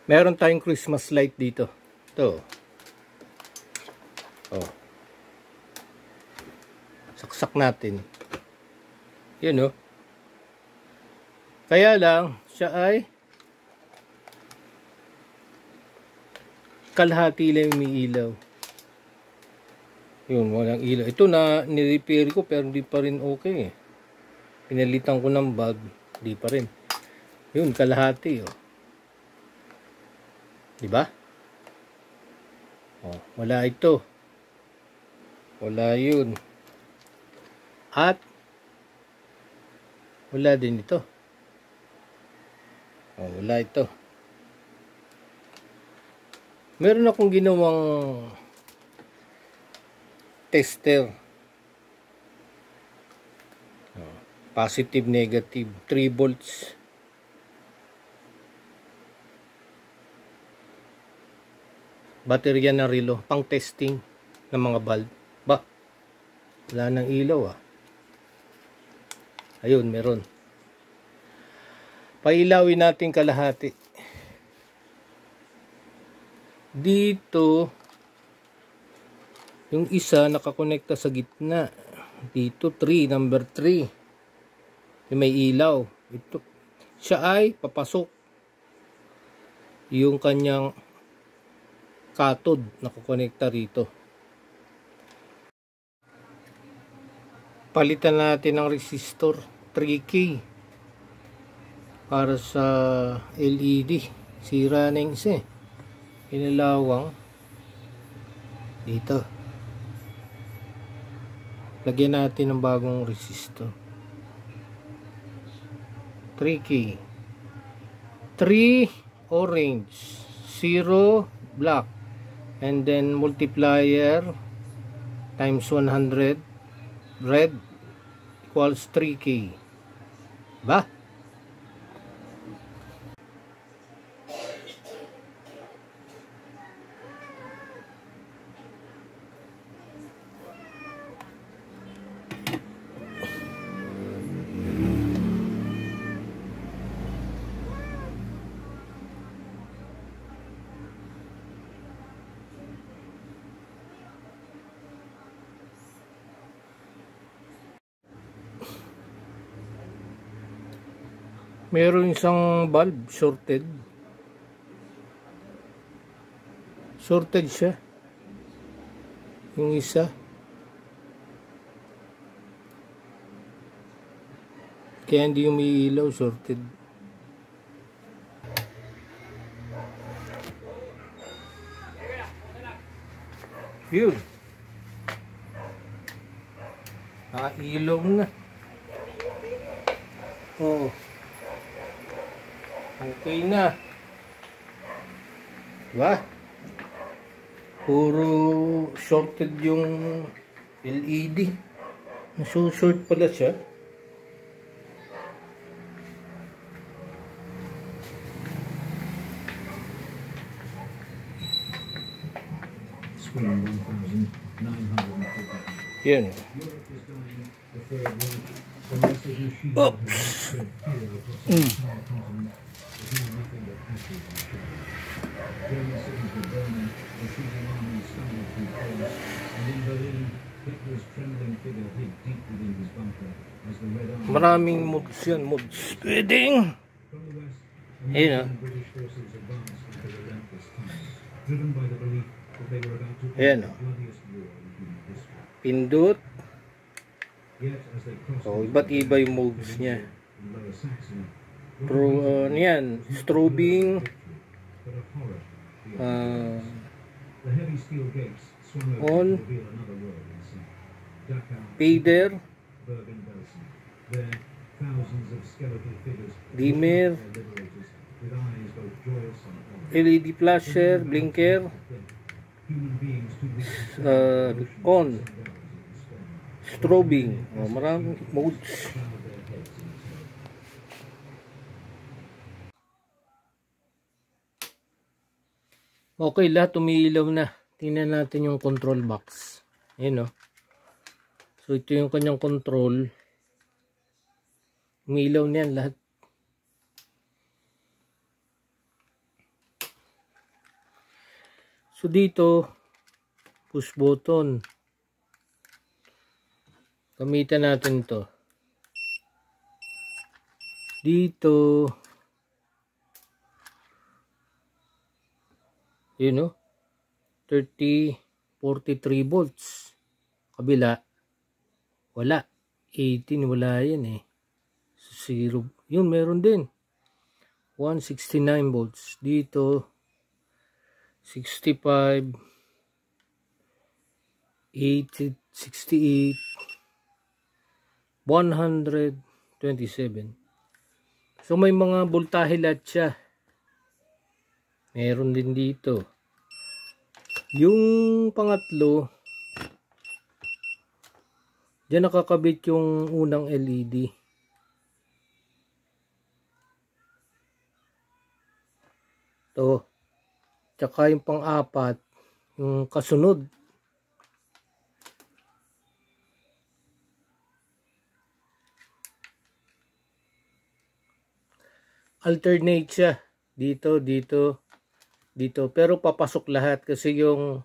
Meron tayong Christmas light dito. Ito. Oh. Saksak natin. Yun, oh. Kaya lang, siya ay kalahati lang umiilaw. Yun, walang ilaw. Ito na nirepair ko pero di pa rin okay. Pinalitan ko ng bulb, di pa rin. Yun, kalahati, oh. Diba? Oh, wala ito. Wala yun. At wala din ito. Oh, wala ito. Meron akong ginawang tester. Oh, positive, negative, 3 volts. Baterya ng relo, pang testing ng mga bulb. Ba, wala nang ilaw, ah. Ayun, meron. Pailawin natin kalahati. Dito, yung isa nakakonekta sa gitna. Dito, 3, number 3. May ilaw. Ito, siya ay papasok. Yung kanyang cathode nakakonekta rito. Palitan natin ng resistor 3K para sa LED. Sira na yung isa, inilawang dito. Lagyan natin ng bagong resistor 3K, 3 orange, 0 black, and then multiplier times 100 red equals 3K. Ba? Meron isang bulb shorted. Shorted siya. Yung isa. Kaya hindi umiilaw, shorted. Yun. Nakailaw na. Oo. Okay na. Diba? Puro shorted yung LED. Nasushort pala siya. Yan. Oops. Maraming mods yan, mods. Pwedeng. Ayan, ayan, pindot. So, iba't iba yung modes niya. Yan, strobing, on, fader, dimmer, LED flasher, blinker, on, strobing. Maraming modes. Okay, lahat umiilaw na. Tingnan natin yung control box. Ayan, oh. So ito yung kanyang control. Umiilaw na yan lahat. So dito, push button. Gamitan natin to. Dito, yun know, 43 volts. Kabila, wala. 18, wala yan eh. So, 0. Yun, meron din. 169 volts. Dito, 65, 80, 68, 127. So, may mga voltahe lahat siya. Meron din dito. Yung pangatlo, diyan nakakabit yung unang LED. To. Tsaka yung pang-apat, yung kasunod. Alternate siya. Dito, dito, dito. Pero papasok lahat kasi yung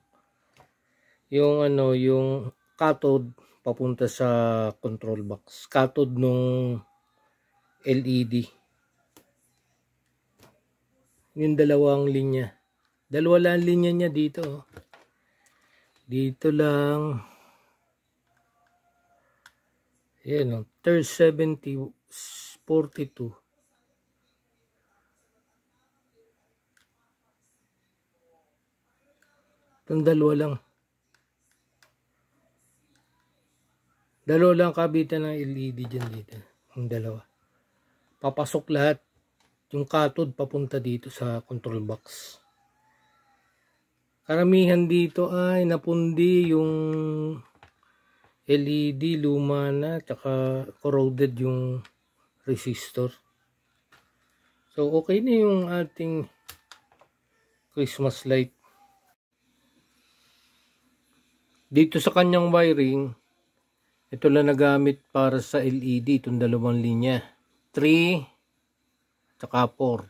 cathode papunta sa control box. Cathode nung LED. Yung dalawang linya. Dalawa lang linya niya dito. Dito lang. Ayan o. 3070 42. Itong dalawa lang. Dalawa lang kabitan ng LED dyan dito. Yung dalawa. Papasok lahat. Yung cathode papunta dito sa control box. Karamihan dito ay napundi yung LED, luma na, tsaka corroded yung resistor. So, okay na yung ating Christmas light. Dito sa kanyang wiring, ito lang nagamit para sa LED, itong dalawang linya. 3, tsaka 4.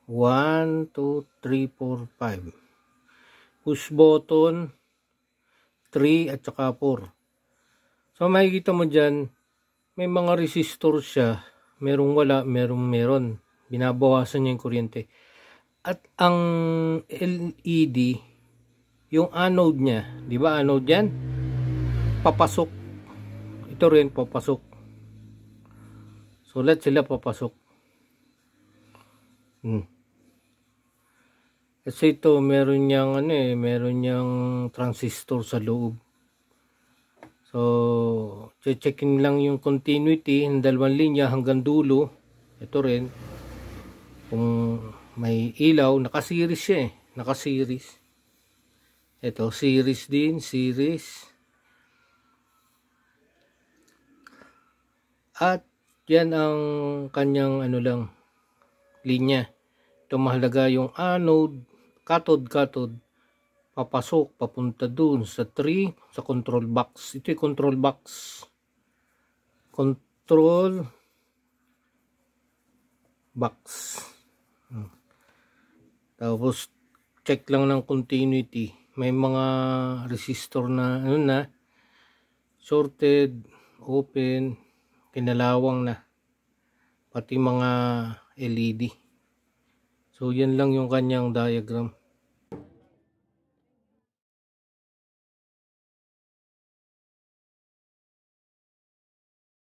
1, 2, 3, 4, 5. Push button, 3 at saka 4. So makikita mo dyan, may mga resistor siya. Merong wala, meron. Binabawasan niya yung kuryente. At ang LED, yung anode niya, di ba anode yan? Papasok. Ito rin papasok. So lahat sila papasok. Kasi ito meron niyang meron niyang transistor sa loob. So checkin lang yung continuity ng dalawang linya hanggang dulo. Ito rin kung may ilaw, naka-series siya eh. Naka-series. Ito series din, series. At yan ang kanyang linya. Ito mahalaga yung anode, cathode, papasok, papunta dun sa 3, sa control box. Ito yung control box. Control box. Tapos, check lang ng continuity. May mga resistor na, shorted, open, kinalawang na. Pati mga LED. So, yan lang yung kanyang diagram.